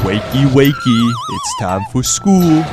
Wakey, wakey, it's time for school.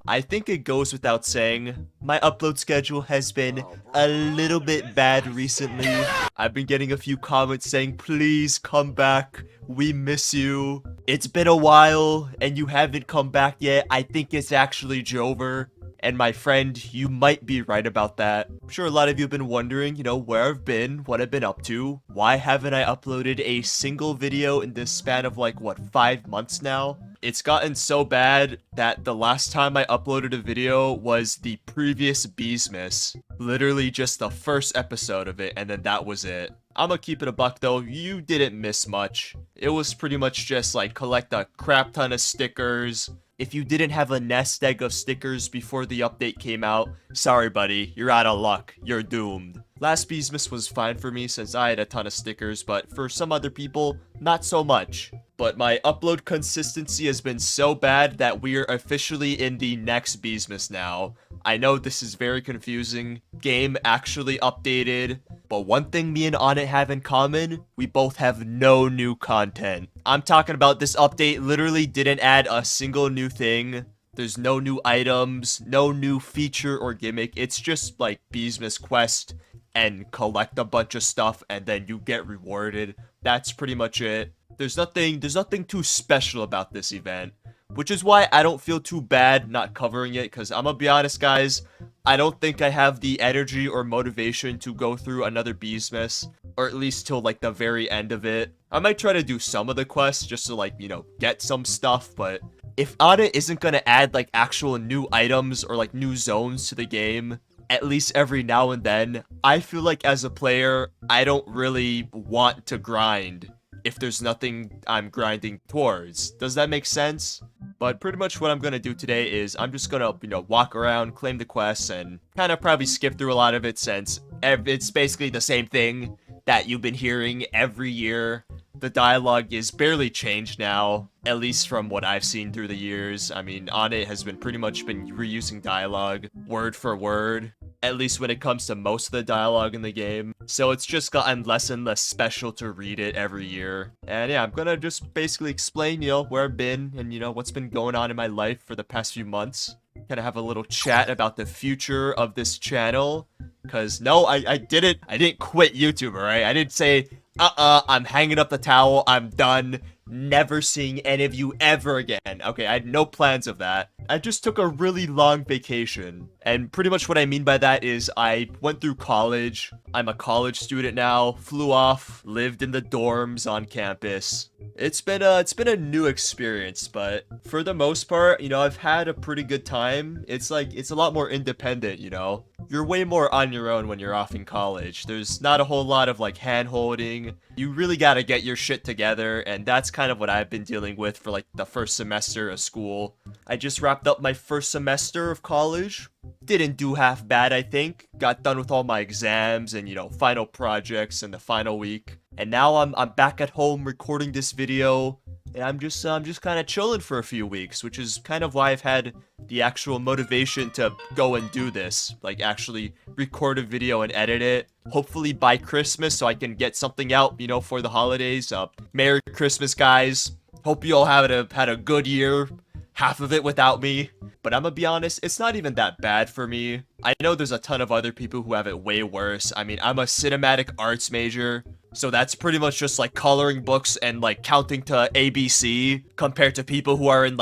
I think it goes without saying, my upload schedule has been a little bit bad recently. I've been getting a few comments saying, please come back, we miss you. It's been a while, and you haven't come back yet. I think it's actually Jover. And my friend, you might be right about that. I'm sure a lot of you have been wondering, where I've been, what I've been up to. Why haven't I uploaded a single video in this span of 5 months now? It's gotten so bad that the last time I uploaded a video was the previous Beesmas. Literally just the first episode of it, and then that was it. I'ma keep it a buck though, you didn't miss much. It was pretty much just collect a crap ton of stickers. If you didn't have a nest egg of stickers before the update came out, sorry buddy, you're out of luck, you're doomed. Last Beesmas was fine for me since I had a ton of stickers, but for some other people, not so much. But my upload consistency has been so bad that we are officially in the next Beesmas now. I know this is very confusing, game actually updated, but one thing me and Onnit have in common, we both have no new content. I'm talking about this update literally didn't add a single new thing. There's no new items, no new feature or gimmick. It's just Beesmas quest and collect a bunch of stuff and then you get rewarded. That's pretty much it. There's nothing too special about this event, which is why I don't feel too bad not covering it, because I'm gonna be honest guys, I don't think I have the energy or motivation to go through another Beesmas, or at least till the very end of it. I might try to do some of the quests just to get some stuff, but if Onnit isn't gonna add actual new items or new zones to the game, at least every now and then, I feel like as a player, I don't really want to grind if there's nothing I'm grinding towards. Does that make sense? But pretty much what I'm gonna do today is I'm just gonna, walk around, claim the quests, and kind of probably skip through a lot of it since it's basically the same thing that you've been hearing every year. The dialogue is barely changed now, at least from what I've seen through the years. I mean, Onnit has been pretty much been reusing dialogue word for word, at least when it comes to most of the dialogue in the game. So it's just gotten less and less special to read it every year. And yeah, I'm gonna just basically explain, where I've been and, what's been going on in my life for the past few months. Kind of have a little chat about the future of this channel. Cause no, I didn't quit YouTube, alright? I didn't say, I'm hanging up the towel, I'm done, never seeing any of you ever again. Okay, I had no plans of that. I just took a really long vacation. And pretty much what I mean by that is I went through college. I'm a college student now, flew off, lived in the dorms on campus. It's been a new experience, but for the most part, I've had a pretty good time. It's a lot more independent, You're way more on your own when you're off in college. There's not a whole lot of hand-holding. You really gotta get your shit together, and that's kind of what I've been dealing with for the first semester of school. I just wrapped up my first semester of college. Didn't do half bad, I think. Got done with all my exams and, final projects in the final week. And now I'm back at home recording this video, and I'm just kind of chilling for a few weeks, which is kind of why I've had the actual motivation to go and do this, actually record a video and edit it, hopefully by Christmas so I can get something out, for the holidays. Merry Christmas, guys. Hope you all had a good year. Half of it without me. But I'm gonna be honest, it's not even that bad for me. I know there's a ton of other people who have it way worse. I mean, I'm a cinematic arts major, so that's pretty much just coloring books and counting to ABC, compared to people who are in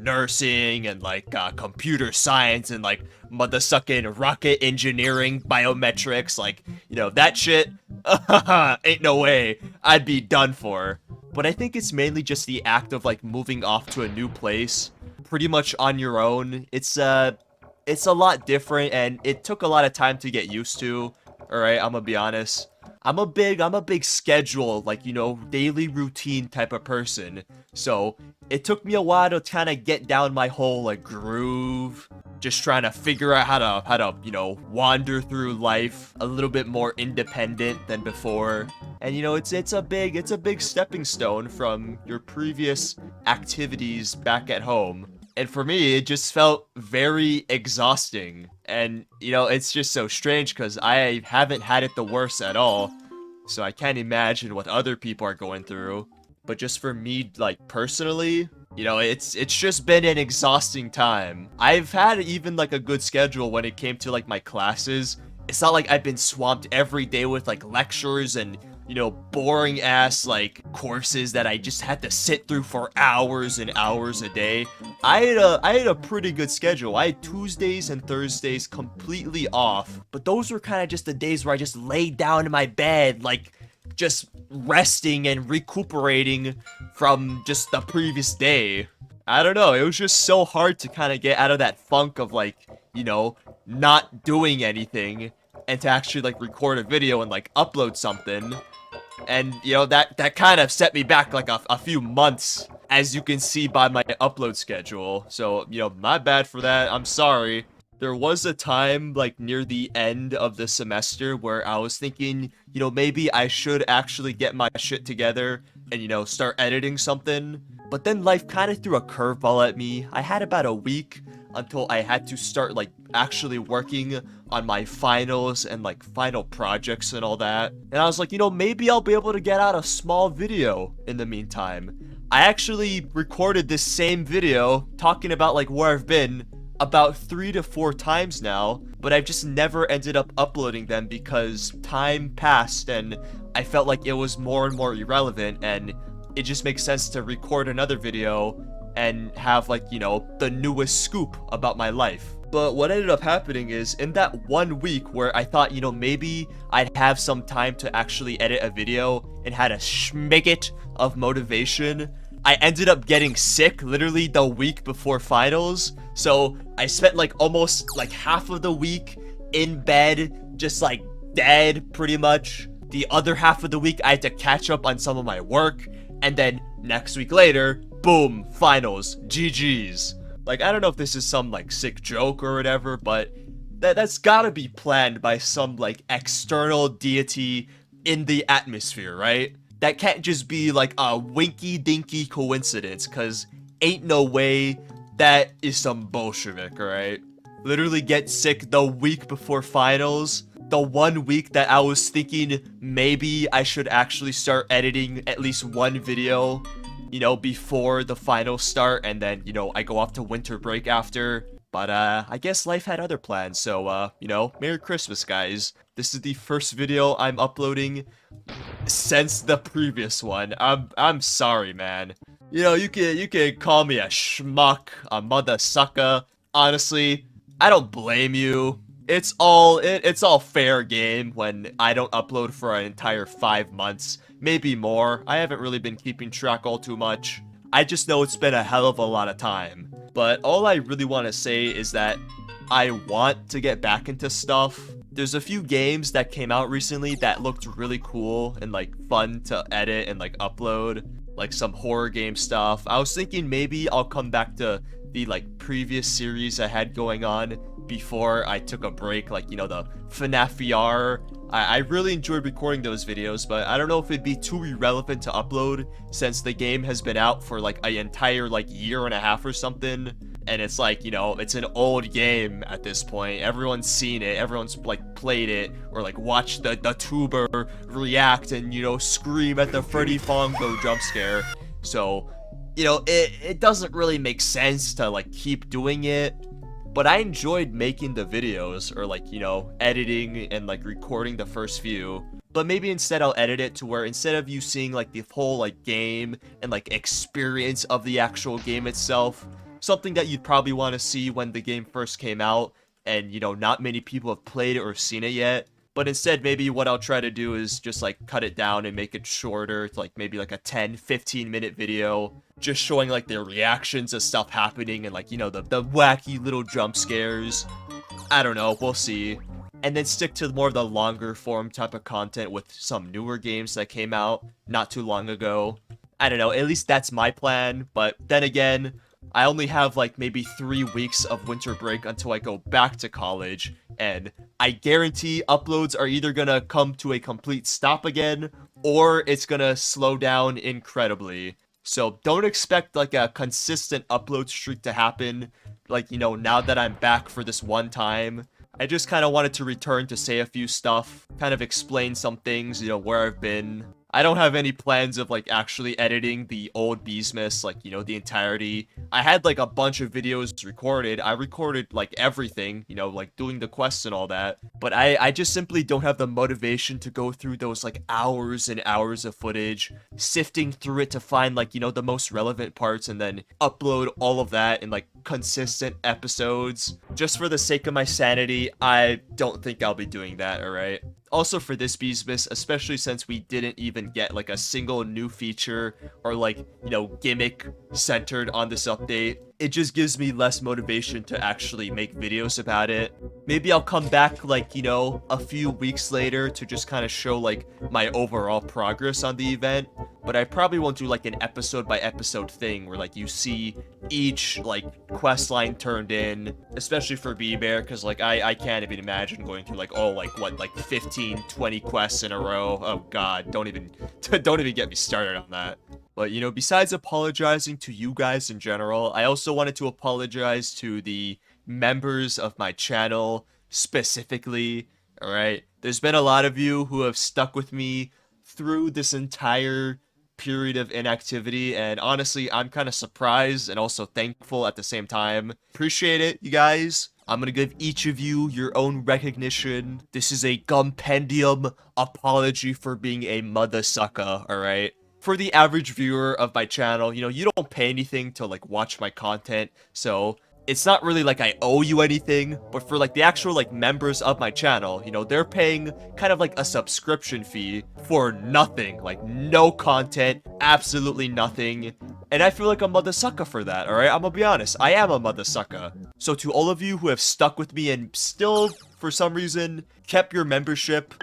nursing and computer science and mother sucking rocket engineering, biometrics, that shit. Ain't no way I'd be done for. But I think it's mainly just the act of moving off to a new place pretty much on your own. It's a lot different, and it took a lot of time to get used to. All right, I'm gonna be honest. I'm a big schedule, daily routine type of person. So it took me a while to kind of get down my whole groove. Just trying to figure out how to wander through life a little bit more independent than before. And it's a big stepping stone from your previous activities back at home. And for me, it just felt very exhausting. And, it's just so strange because I haven't had it the worst at all. So I can't imagine what other people are going through. But just for me, personally, You know, it's just been an exhausting time. I've had even like a good schedule when it came to like my classes. It's not like I've been swamped every day with like lectures and, you know, boring ass like courses that I just had to sit through for hours and hours a day. I had a pretty good schedule. I had Tuesdays and Thursdays completely off, but those were kind of just the days where I just laid down in my bed, like just resting and recuperating from just the previous day. I don't know, it was just so hard to kind of get out of that funk of like, you know, not doing anything and to actually like record a video and like upload something. And you know, that kind of set me back like a few months, as you can see by my upload schedule. So, you know, my bad for that. I'm sorry. There was a time like near the end of the semester where I was thinking, you know, maybe I should actually get my shit together and, you know, start editing something. But then life kind of threw a curveball at me. I had about a week until I had to start like actually working on my finals and like final projects and all that. And I was like, you know, maybe I'll be able to get out a small video in the meantime. I actually recorded this same video talking about like where I've been about 3 to 4 times now, but I've just never ended up uploading them because time passed and I felt like it was more and more irrelevant, and it just makes sense to record another video and have like, you know, the newest scoop about my life. But what ended up happening is in that 1 week where I thought, you know, maybe I'd have some time to actually edit a video and had a schmigget of motivation, I ended up getting sick literally the week before finals. So I spent like almost like half of the week in bed, just like dead pretty much. The other half of the week I had to catch up on some of my work, and then next week later, boom, finals, GG's. Like, I don't know if this is some like sick joke or whatever, but that's gotta be planned by some like external deity in the atmosphere, right? That can't just be like a winky-dinky coincidence, cause ain't no way that is some Bolshevik, alright? Literally get sick the week before finals, the 1 week that I was thinking maybe I should actually start editing at least one video, you know, before the finals start, and then, you know, I go off to winter break after. But, I guess life had other plans, so, you know, Merry Christmas, guys. This is the first video I'm uploading since the previous one. I'm sorry, man. You know, you can call me a schmuck, a mother sucker. Honestly, I don't blame you. It's all fair game when I don't upload for an entire 5 months, maybe more. I haven't really been keeping track all too much. I just know it's been a hell of a lot of time. But all I really want to say is that I want to get back into stuff. There's a few games that came out recently that looked really cool and like fun to edit and like upload, like some horror game stuff. I was thinking maybe I'll come back to the like previous series I had going on before I took a break, like, you know, the FNAF VR. I really enjoyed recording those videos, but I don't know if it'd be too irrelevant to upload since the game has been out for like an entire like year and a half or something. And it's like, you know, it's an old game at this point. Everyone's seen it. Everyone's like played it or like watched the tuber react and, you know, scream at the Freddy Fongo jump scare. So, you know, it doesn't really make sense to like keep doing it. But I enjoyed making the videos or like, you know, editing and like recording the first few. But maybe instead I'll edit it to where instead of you seeing like the whole like game and like experience of the actual game itself, something that you'd probably want to see when the game first came out and, you know, not many people have played it or seen it yet. But instead, maybe what I'll try to do is just like cut it down and make it shorter to like maybe like a 10-15 minute video, just showing like their reactions to stuff happening and like, you know, the wacky little jump scares. I don't know, we'll see. And then stick to more of the longer form type of content with some newer games that came out not too long ago. I don't know, at least that's my plan. But then again, I only have like maybe 3 weeks of winter break until I go back to college, and I guarantee uploads are either gonna come to a complete stop again, or it's gonna slow down incredibly. So don't expect like a consistent upload streak to happen, like, you know, now that I'm back for this one time. I just kind of wanted to return to say a few stuff, kind of explain some things, you know, where I've been. I don't have any plans of like actually editing the old Beesmas, like, you know, the entirety. I had like a bunch of videos recorded. I recorded like everything, you know, like doing the quests and all that. But I just simply don't have the motivation to go through those like hours and hours of footage, sifting through it to find like, you know, the most relevant parts and then upload all of that in like consistent episodes. Just for the sake of my sanity, I don't think I'll be doing that, alright? Also for this Beesmas, especially since we didn't even get like a single new feature or like, you know, gimmick centered on this update, it just gives me less motivation to actually make videos about it. Maybe I'll come back like, you know, a few weeks later to just kind of show like my overall progress on the event, but I probably won't do like an episode by episode thing where like you see each like quest line turned in, especially for B-Bear, because like I can't even imagine going through like, oh, like what, like 15, 20 quests in a row. Oh god, don't even get me started on that. But, you know, besides apologizing to you guys in general, I also wanted to apologize to the members of my channel specifically, alright? There's been a lot of you who have stuck with me through this entire period of inactivity, and honestly, I'm kind of surprised and also thankful at the same time. Appreciate it, you guys. I'm gonna give each of you your own recognition. This is a Gumpendium apology for being a mother sucker, alright? For the average viewer of my channel, you know, you don't pay anything to like watch my content, so it's not really like I owe you anything. But for like the actual like members of my channel, you know, they're paying kind of like a subscription fee for nothing, like no content, absolutely nothing. And I feel like a mother sucker for that, alright? I'm gonna be honest, I am a mother sucker. So to all of you who have stuck with me and still, for some reason, kept your membership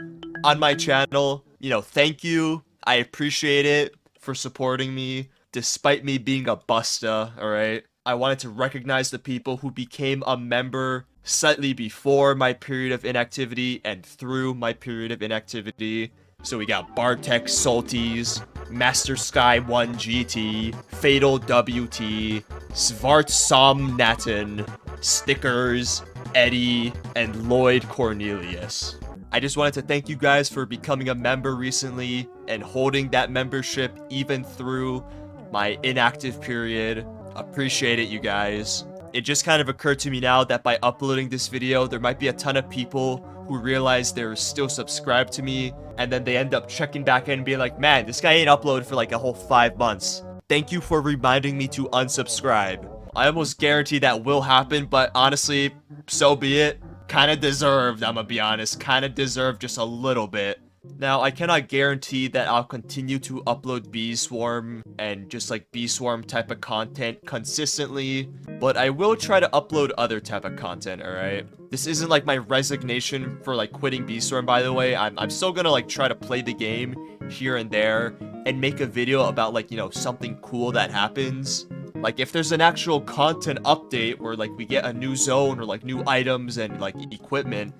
on my channel, you know, thank you. I appreciate it for supporting me, despite me being a busta, alright? I wanted to recognize the people who became a member slightly before my period of inactivity and through my period of inactivity. So we got Bartek Salties, Master Sky 1 GT, Fatal WT, Svart Som Natten, Stickers, Eddie, and Lloyd Cornelius. I just wanted to thank you guys for becoming a member recently and holding that membership even through my inactive period. Appreciate it, you guys. It just kind of occurred to me now that by uploading this video, there might be a ton of people who realize they're still subscribed to me, and then they end up checking back in and being like, man, this guy ain't uploaded for like a whole 5 months. Thank you for reminding me to unsubscribe. I almost guarantee that will happen, but honestly, so be it. Kinda deserved, I'm gonna be honest. Kinda deserved just a little bit. Now, I cannot guarantee that I'll continue to upload Bee Swarm and just like Bee Swarm type of content consistently, but I will try to upload other type of content, alright? This isn't like my resignation for like quitting Bee Swarm, by the way. I'm still gonna like try to play the game here and there and make a video about like, you know, something cool that happens. Like, if there's an actual content update where, like, we get a new zone or, like, new items and, like, equipment,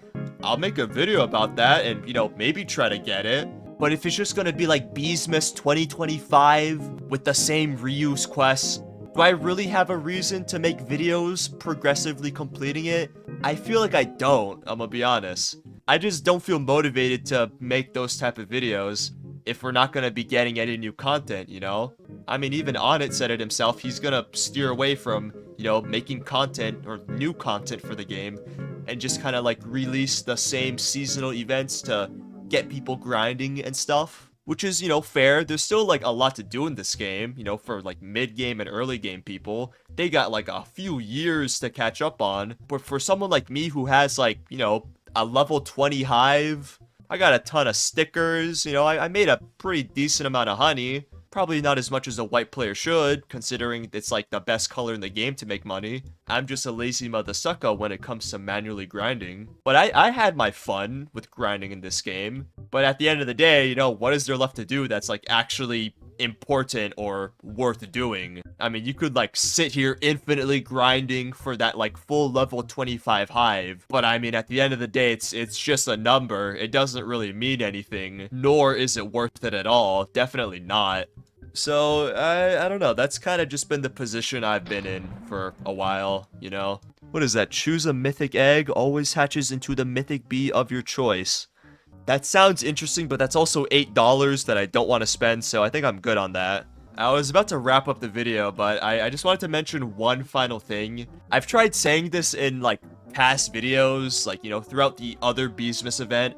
I'll make a video about that and, you know, maybe try to get it. But if it's just gonna be, like, Beesmas 2025 with the same reuse quests, do I really have a reason to make videos progressively completing it? I feel like I don't, I'm gonna be honest. I just don't feel motivated to make those type of videos if we're not gonna be getting any new content, you know? I mean, even Onnit said it himself, he's gonna steer away from, you know, making content or new content for the game and just kind of like release the same seasonal events to get people grinding and stuff, which is, you know, fair. There's still like a lot to do in this game, you know, for like mid-game and early game people. They got like a few years to catch up on, but for someone like me who has like, you know, a level 20 hive, I got a ton of stickers, you know, I made a pretty decent amount of honey. Probably not as much as a white player should, considering it's like the best color in the game to make money. I'm just a lazy mother sucker when it comes to manually grinding. But I had my fun with grinding in this game. But at the end of the day, you know, what is there left to do that's like actually important or worth doing? I mean, you could like sit here infinitely grinding for that like full level 25 hive, but I mean, at the end of the day, it's just a number. It doesn't really mean anything, nor is it worth it at all. Definitely not. So, I don't know, that's kind of just been the position I've been in for a while, you know? What is that? Choose a mythic egg, always hatches into the mythic bee of your choice. That sounds interesting, but that's also $8 that I don't want to spend, so I think I'm good on that. I was about to wrap up the video, but I just wanted to mention one final thing. I've tried saying this in, like, past videos, like, you know, throughout the other Beesmas event,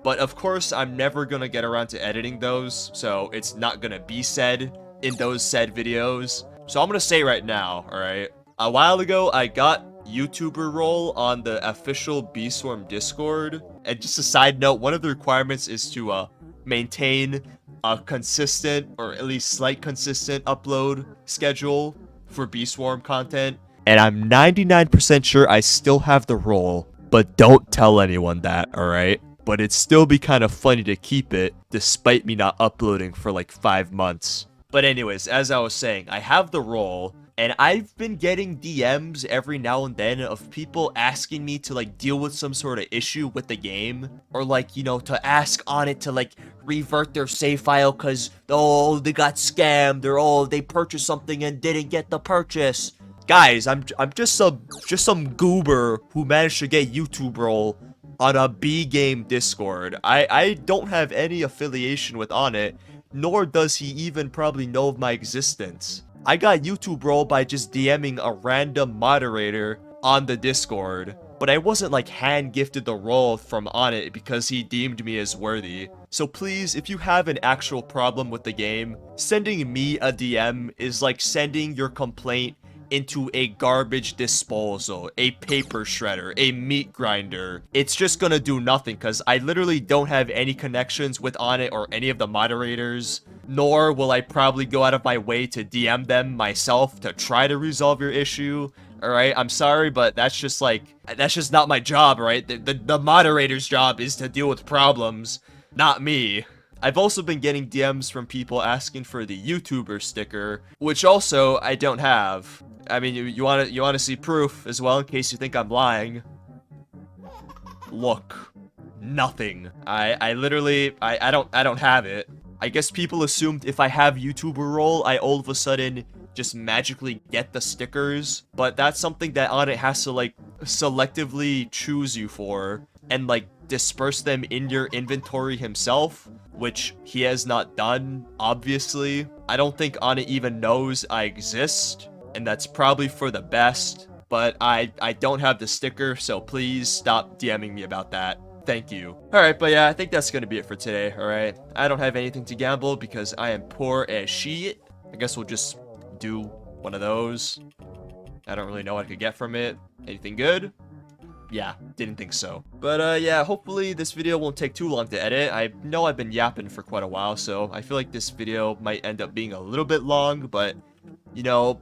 but of course, I'm never gonna get around to editing those, so it's not gonna be said in those said videos. So I'm gonna say right now, alright? A while ago, I got YouTuber role on the official Beeswarm Discord, and just a side note, one of the requirements is to maintain a consistent, or at least slight consistent upload schedule for Beeswarm content. And I'm 99% sure I still have the role, but don't tell anyone that, alright? But it'd still be kind of funny to keep it, despite me not uploading for like 5 months. But anyways, as I was saying, I have the role, and I've been getting DMs every now and then of people asking me to like deal with some sort of issue with the game, or like, you know, to ask on it to like revert their save file because, oh, they got scammed, or oh, they purchased something and didn't get the purchase. Guys, I'm just some goober who managed to get YouTube role on a B game Discord. I don't have any affiliation with Onnit, nor does he even probably know of my existence. I got YouTube role by just DMing a random moderator on the Discord, but I wasn't like hand gifted the role from Onnit because he deemed me as worthy. So please, if you have an actual problem with the game, sending me a DM is like sending your complaint into a garbage disposal, a paper shredder, a meat grinder. It's just gonna do nothing because I literally don't have any connections with Onnit or any of the moderators, nor will I probably go out of my way to DM them myself to try to resolve your issue. Alright, I'm sorry, but that's just not my job, right? The moderator's job is to deal with problems, not me. I've also been getting DMs from people asking for the YouTuber sticker, which also I don't have. I mean, you wanna see proof as well in case you think I'm lying. Look, nothing. I literally don't have it. I guess people assumed if I have YouTuber role, I all of a sudden just magically get the stickers, but that's something that Onnit has to like selectively choose you for and like disperse them in your inventory himself, which he has not done, obviously. I don't think Onnit even knows I exist, and that's probably for the best, but I don't have the sticker, so please stop DMing me about that. Thank you. Alright, but yeah, I think that's gonna be it for today, alright? I don't have anything to gamble because I am poor as shit. I guess we'll just do one of those. I don't really know what I could get from it. Anything good? Yeah, didn't think so. But yeah, hopefully this video won't take too long to edit. I know I've been yapping for quite a while, so I feel like this video might end up being a little bit long, but, you know,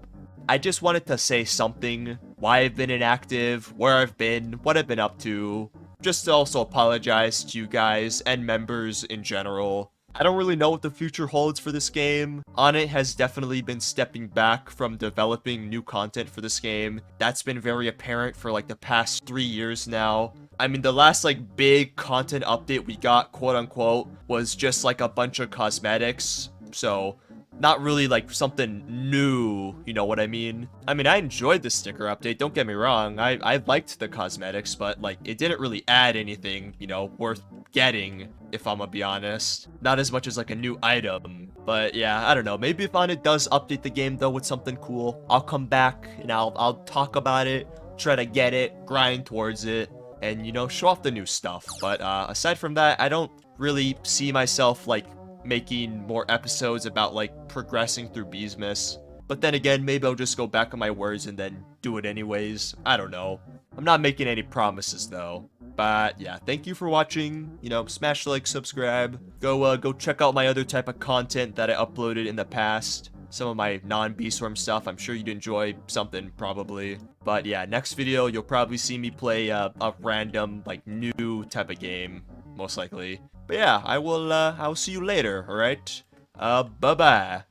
I just wanted to say something. Why I've been inactive, where I've been, what I've been up to. Just to also apologize to you guys and members in general. I don't really know what the future holds for this game. Onnit has definitely been stepping back from developing new content for this game. That's been very apparent for like the past 3 years now. I mean, the last like big content update we got, quote unquote, was just like a bunch of cosmetics. So not really like something new, you know what I mean? I mean, I enjoyed the sticker update, don't get me wrong. I liked the cosmetics, but like it didn't really add anything, you know, worth getting, if I'm gonna be honest. Not as much as like a new item. But yeah, I don't know. Maybe if Onnit does update the game though with something cool, I'll come back and I'll talk about it, try to get it, grind towards it, and you know, show off the new stuff. But aside from that, I don't really see myself like making more episodes about like progressing through Beesmas. But then again, maybe I'll just go back on my words and then do it anyways. I don't know. I'm not making any promises though. But yeah, thank you for watching. You know, smash the like, subscribe. Go check out my other type of content that I uploaded in the past. Some of my non-Beeswarm stuff. I'm sure you'd enjoy something probably. But yeah, next video you'll probably see me play a random like new type of game, most likely. But yeah, I will see you later, alright? Bye-bye.